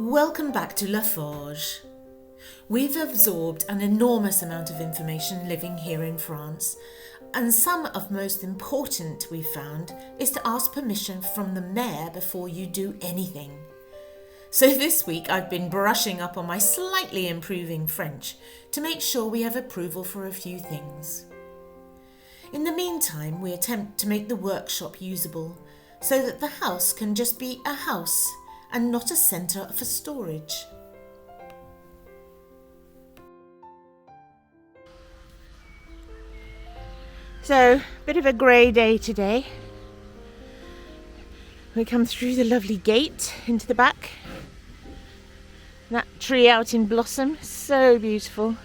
Welcome back to La Forge. We've absorbed an enormous amount of information living here in France, and some of most important we've found is to ask permission from the mayor before you do anything. So this week I've been brushing up on my slightly improving French to make sure we have approval for a few things. In the meantime, we attempt to make the workshop usable so that the house can just be a house and not a centre for storage. So, bit of a grey day today. We come through the lovely gate into the back. That tree out in blossom, so beautiful.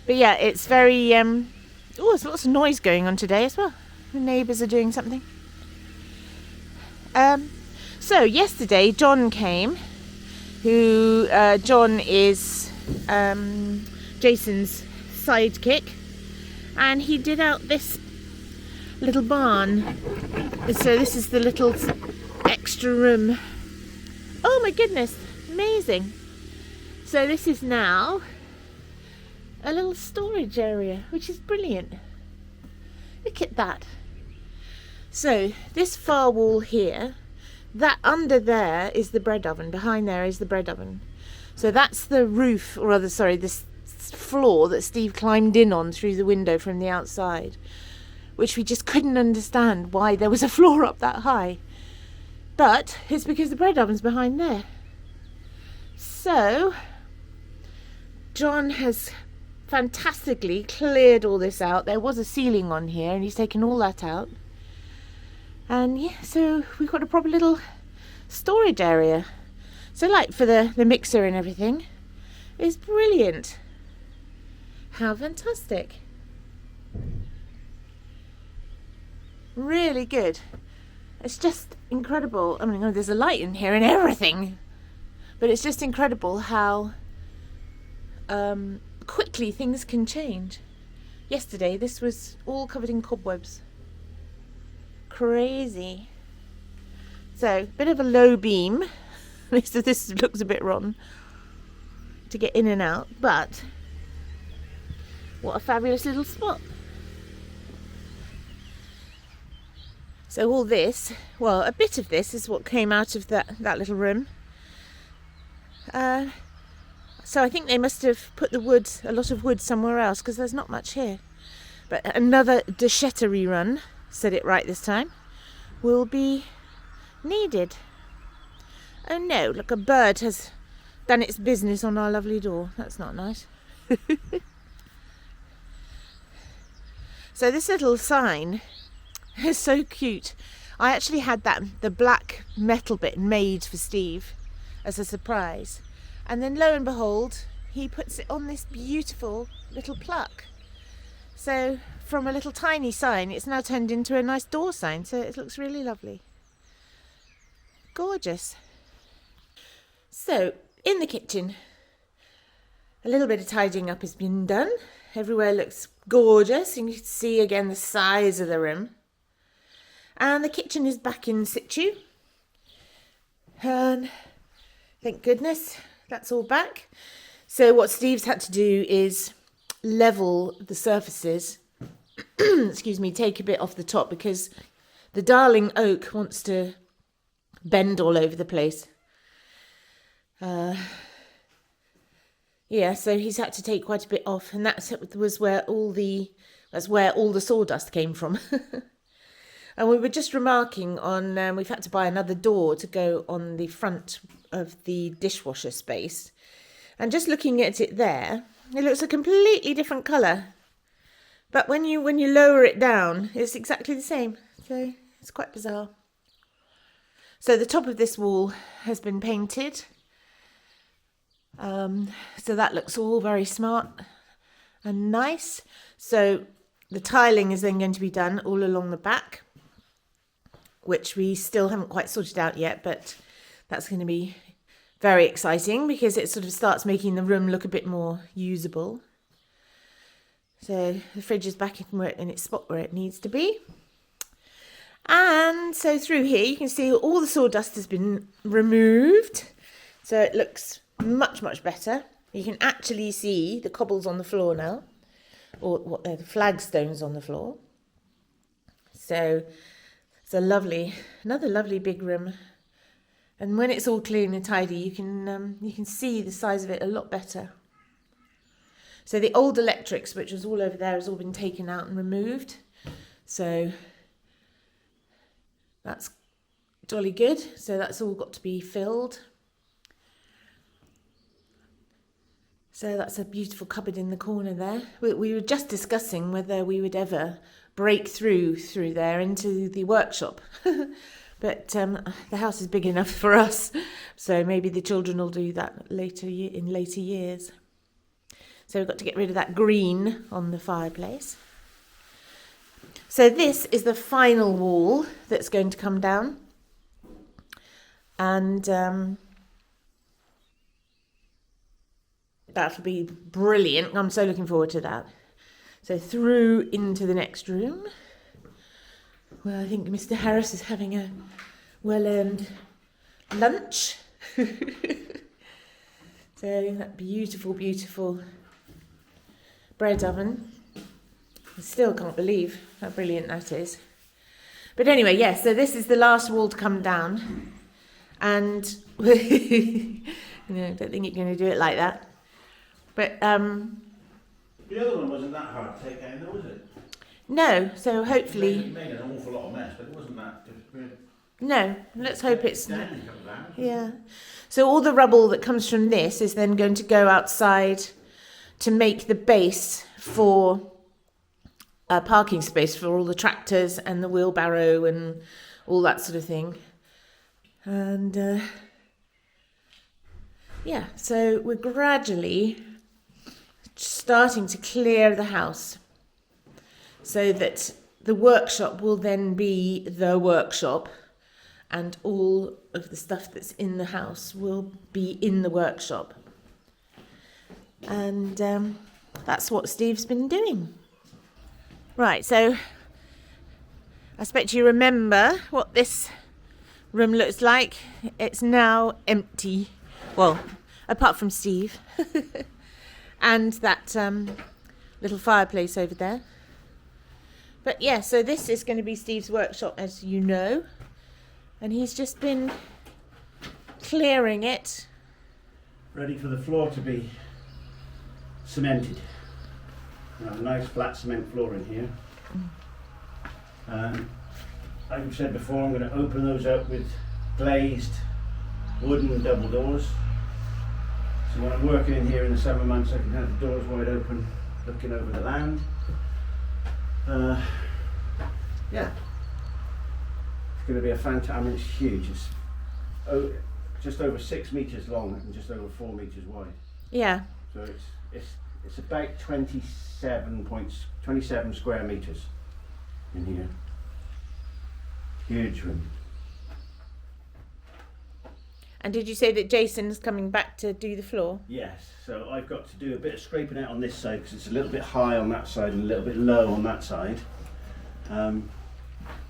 But yeah, it's very, there's lots of noise going on today as well. The neighbours are doing something. So yesterday John came, John is Jason's sidekick, and he did out this little barn. So this is the little extra room. Oh my goodness, amazing. So this is now a little storage area, which is brilliant. Look at that. So this far wall here, that under there is the bread oven, behind there is the bread oven. So that's the roof, or rather, sorry, this floor that Steve climbed in on through the window from the outside, which we just couldn't understand why there was a floor up that high. But it's because the bread oven's behind there. So John has fantastically cleared all this out. There was a ceiling on here and he's taken all that out. And yeah, so we've got a proper little storage area. So like for the mixer and everything, it's brilliant. How fantastic. Really good. It's just incredible. I mean, there's a light in here and everything. But it's just incredible how quickly things can change. Yesterday, this was all covered in cobwebs. Crazy. So, bit of a low beam. This looks a bit rotten to get in and out, but what a fabulous little spot. So all this, well, a bit of this is what came out of that little room. So I think they must have put a lot of wood somewhere else, because there's not much here. But another déchetterie run, said it right this time, will be needed. Oh no, look, a bird has done its business on our lovely door. That's not nice. So this little sign is so cute. I actually had the black metal bit made for Steve as a surprise. And then lo and behold, he puts it on this beautiful little plaque. So from a little tiny sign, it's now turned into a nice door sign. So it looks really lovely. Gorgeous. So in the kitchen, a little bit of tidying up has been done. Everywhere looks gorgeous. You can see again the size of the room. And the kitchen is back in situ. And thank goodness that's all back. So what Steve's had to do is level the surfaces. Excuse me, take a bit off the top because the darling oak wants to bend all over the place. Yeah, so he's had to take quite a bit off, and that's where all the sawdust came from. And we were just remarking on we've had to buy another door to go on the front of the dishwasher space, and just looking at it there, it looks a completely different colour. But when you lower it down, it's exactly the same. So it's quite bizarre. So the top of this wall has been painted. So that looks all very smart and nice. So the tiling is then going to be done all along the back, which we still haven't quite sorted out yet, but that's going to be very exciting because it sort of starts making the room look a bit more usable. So the fridge is back in its spot where it needs to be. And so through here you can see all the sawdust has been removed. So it looks much, much better. You can actually see the cobbles on the floor now, or what they're, the flagstones on the floor. So it's another lovely big room. And when it's all clean and tidy, you can see the size of it a lot better. So the old electrics, which was all over there, has all been taken out and removed. So that's jolly good. So that's all got to be filled. So that's a beautiful cupboard in the corner there. We were just discussing whether we would ever break through there into the workshop. But the house is big enough for us. So maybe the children will do that in later years. So we've got to get rid of that green on the fireplace. So this is the final wall that's going to come down. And that'll be brilliant. I'm so looking forward to that. So through into the next room. Well, I think Mr. Harris is having a well-earned lunch. So that beautiful, beautiful bread oven. I still can't believe how brilliant that is. But anyway, yes, so this is the last wall to come down. And I don't think you're going to do it like that. But the other one wasn't that hard to take down, though, was it? No, so hopefully... It made an awful lot of mess, but it wasn't that difficult. No, let's hope it's... Down. Yeah. So all the rubble that comes from this is then going to go outside to make the base for a parking space for all the tractors and the wheelbarrow and all that sort of thing. And yeah, so we're gradually starting to clear the house so that the workshop will then be the workshop and all of the stuff that's in the house will be in the workshop. And that's what Steve's been doing. Right, so I expect you remember what this room looks like. It's now empty. Well, apart from Steve. And that little fireplace over there. But yeah, so this is going to be Steve's workshop, as you know. And he's just been clearing it. Ready for the floor to be cemented. We have a nice flat cement floor in here. Like I've said before, I'm going to open those up with glazed wooden double doors. So when I'm working in here in the summer months, I can have the doors wide open, looking over the land. Yeah, it's going to be a fantastic. I mean, it's huge. It's just over 6 meters long and just over 4 meters wide. Yeah. So it's about 27 square meters in here. Huge room. And did you say that Jason's coming back to do the floor? Yes, so I've got to do a bit of scraping out on this side because it's a little bit high on that side and a little bit low on that side.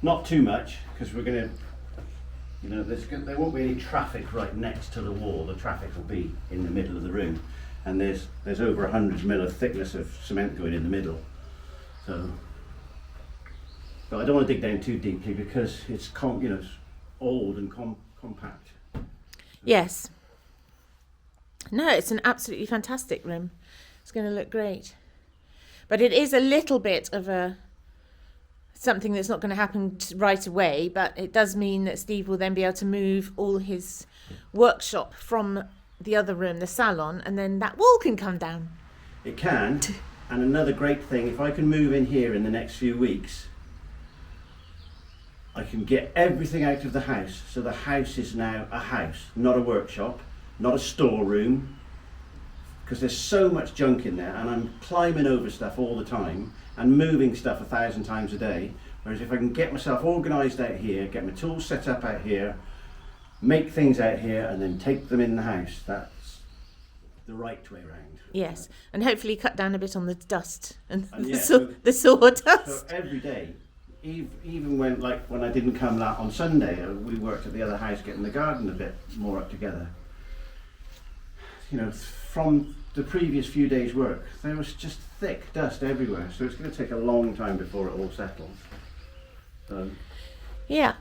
Not too much because we're going to, there won't be any traffic right next to the wall. The traffic will be in the middle of the room, and there's over 100 mil of thickness of cement going in the middle. So, but I don't want to dig down too deeply because it's it's old and compact. Yes. No, it's an absolutely fantastic room. It's going to look great. But it is a little bit of something that's not going to happen right away, but it does mean that Steve will then be able to move all his workshop from the other room, the salon, and then that wall can come down. It can. And another great thing, if I can move in here in the next few weeks, I can get everything out of the house. So the house is now a house, not a workshop, not a storeroom, because there's so much junk in there and I'm climbing over stuff all the time and moving stuff 1,000 times a day. Whereas if I can get myself organised out here, get my tools set up out here, make things out here and then take them in the house, that's the right way around. Yes, and hopefully cut down a bit on the dust and yeah, the sawdust. So every day, even when I didn't come on Sunday, we worked at the other house getting the garden a bit more up together. you know, from the previous few days' work, there was just thick dust everywhere. So it's going to take a long time before it all settles. So. Yeah.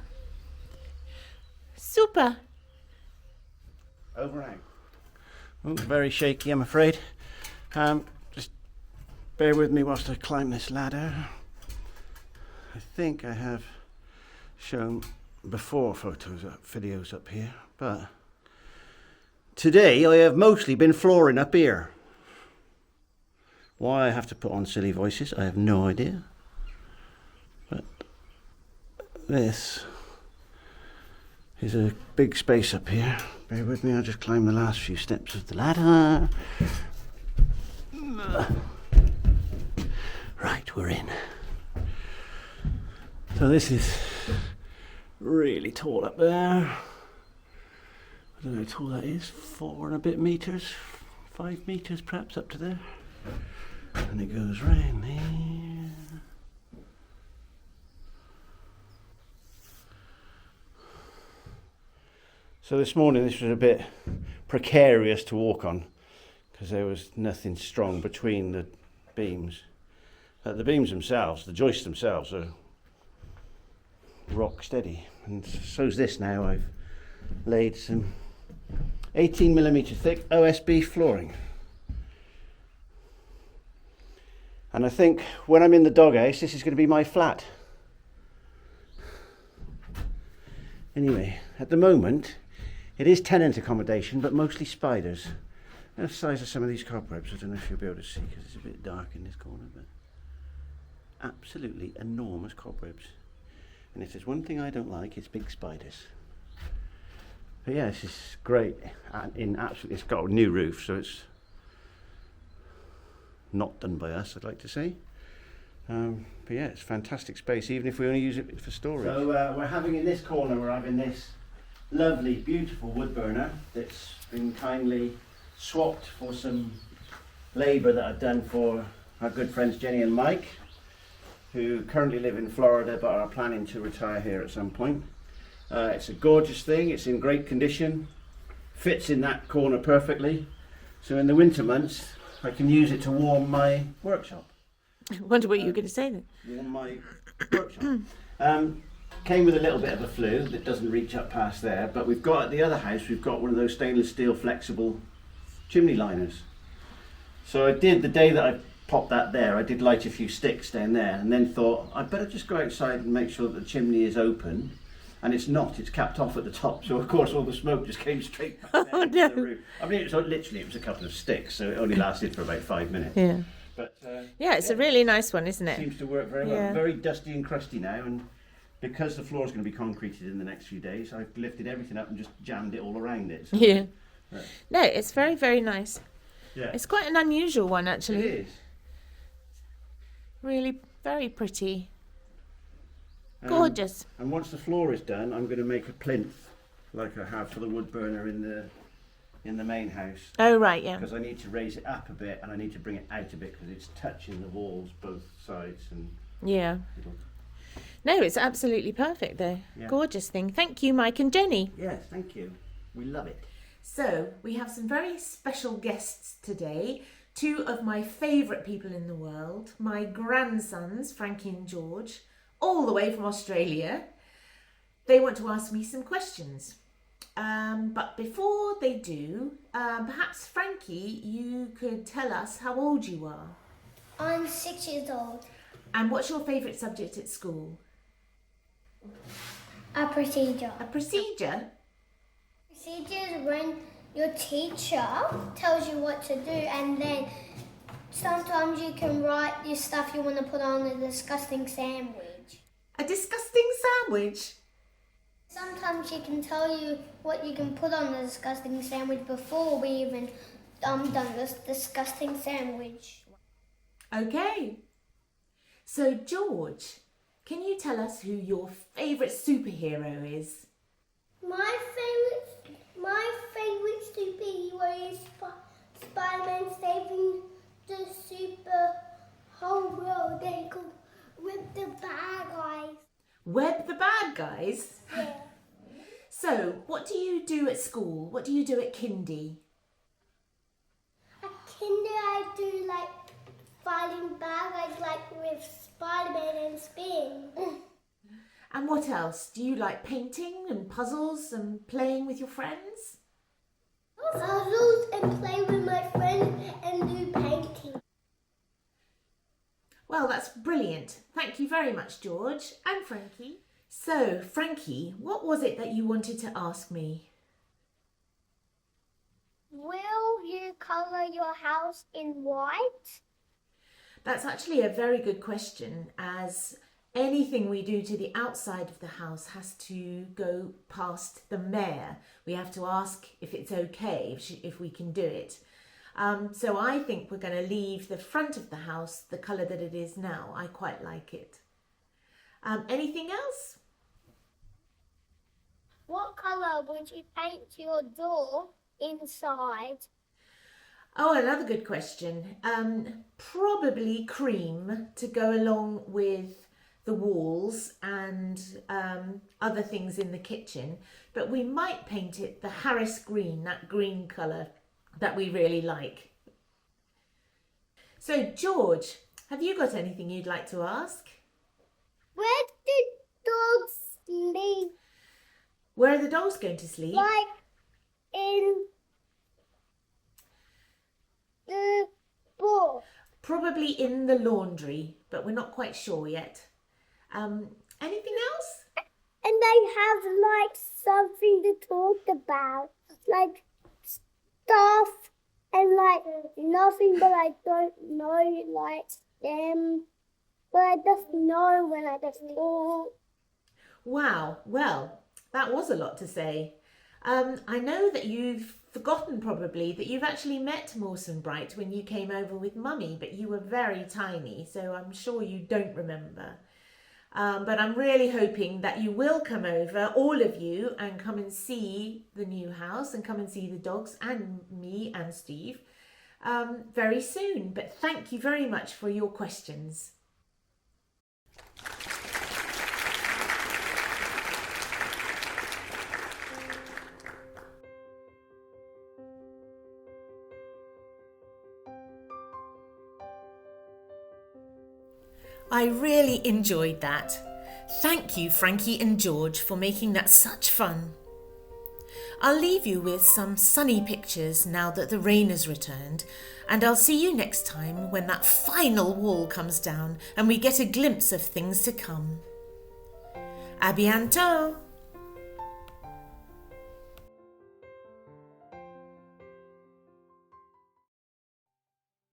Super. Over and out. Oh, very shaky, I'm afraid. Just bear with me whilst I climb this ladder. I think I have shown before videos up here, but today I have mostly been flooring up here. Why I have to put on silly voices, I have no idea. But this is a big space up here. Bear with me, I'll just climb the last few steps of the ladder. Right, we're in. So this is really tall up there. I don't know how tall that is, 4 and a bit meters, 5 meters perhaps up to there. And it goes round there. So this morning this was a bit precarious to walk on because there was nothing strong between the beams. The beams themselves, the joists themselves are rock steady, and so's this now. I've laid some 18mm thick OSB flooring. And I think when I'm in the doghouse, this is going to be my flat. Anyway, at the moment, it is tenant accommodation, but mostly spiders. The size of some of these cobwebs, I don't know if you'll be able to see because it's a bit dark in this corner, but absolutely enormous cobwebs. And if there's one thing I don't like, it's big spiders. But yeah, this is great. It's got a new roof, so it's not done by us, I'd like to say. But yeah, it's fantastic space, even if we only use it for storage. So we're having in this corner, we're having this lovely, beautiful wood burner that's been kindly swapped for some labour that I've done for our good friends Jenny and Mike, who currently live in Florida but are planning to retire here at some point. It's a gorgeous thing, it's in great condition, fits in that corner perfectly, so in the winter months I can use it to warm my workshop. I wonder what you were going to say then. Warm my workshop. Came with a little bit of a flue that doesn't reach up past there, but we've got at the other house, we've got one of those stainless steel flexible chimney liners. So I did, the day that I popped that there, I did light a few sticks down there and then thought I'd better just go outside and make sure that the chimney is open, and it's not, it's capped off at the top, so of course all the smoke just came straight back down into the roof. I mean, it was a couple of sticks, so it only lasted for about 5 minutes. Yeah. But yeah, it's a really nice one, isn't it? Seems to work very well. Yeah. Very dusty and crusty now, and because the floor is going to be concreted in the next few days, I've lifted everything up and just jammed it all around it. So, yeah. Right. No, it's very, very nice. Yeah. It's quite an unusual one, actually. It is. Really very pretty. Gorgeous. And once the floor is done, I'm going to make a plinth like I have for the wood burner in the main house. Oh, right, yeah. Because I need to raise it up a bit and I need to bring it out a bit because it's touching the walls both sides. And yeah. No, it's absolutely perfect though. Yeah. Gorgeous thing. Thank you, Mike and Jenny. Yes, thank you. We love it. So we have some very special guests today. 2 of my favourite people in the world, my grandsons, Frankie and George, all the way from Australia. They want to ask me some questions. But before they do, perhaps Frankie, you could tell us how old you are. I'm 6 years old. And what's your favourite subject at school? A procedure. A procedure? Procedure is when your teacher tells you what to do, and then sometimes you can write your stuff you want to put on a disgusting sandwich. A disgusting sandwich? Sometimes she can tell you what you can put on the disgusting sandwich before we even done this disgusting sandwich. Okay. So George, can you tell us who your favourite superhero is? My favorite superhero is Spider-Man saving the super whole world. They call with the bad guys. Web the bad guys? Yeah. So, what do you do at school? What do you do at kindy? I do like fighting bad guys like with Spider-Man and spin. And what else? Do you like painting and puzzles and playing with your friends? Puzzles and play with my friends and do painting. Well, that's brilliant. Thank you very much, George and Frankie. So, Frankie, what was it that you wanted to ask me? Will you colour your house in white? That's actually a very good question, as anything we do to the outside of the house has to go past the mayor. We have to ask if it's okay, if we can do it. So I think we're going to leave the front of the house the colour that it is now. I quite like it. Anything else? What colour would you paint your door inside? Oh, another good question. Probably cream to go along with the walls and other things in the kitchen. But we might paint it the Harris green, that green colour that we really like. So, George, have you got anything you'd like to ask? Where do dogs sleep? Where are the dogs going to sleep? Like in the book. Probably in the laundry, but we're not quite sure yet. Anything else? And they have like something to talk about, like stuff and like nothing, but I don't know like them. But I just know when I just talk. Wow, well, that was a lot to say. I know that you've forgotten probably that you've actually met Mawson Bright when you came over with Mummy, but you were very tiny, so I'm sure you don't remember. But I'm really hoping that you will come over, all of you, and come and see the new house and come and see the dogs and me and Steve very soon. But thank you very much for your questions. I really enjoyed that. Thank you, Frankie and George, for making that such fun. I'll leave you with some sunny pictures now that the rain has returned, and I'll see you next time when that final wall comes down and we get a glimpse of things to come. À bientôt!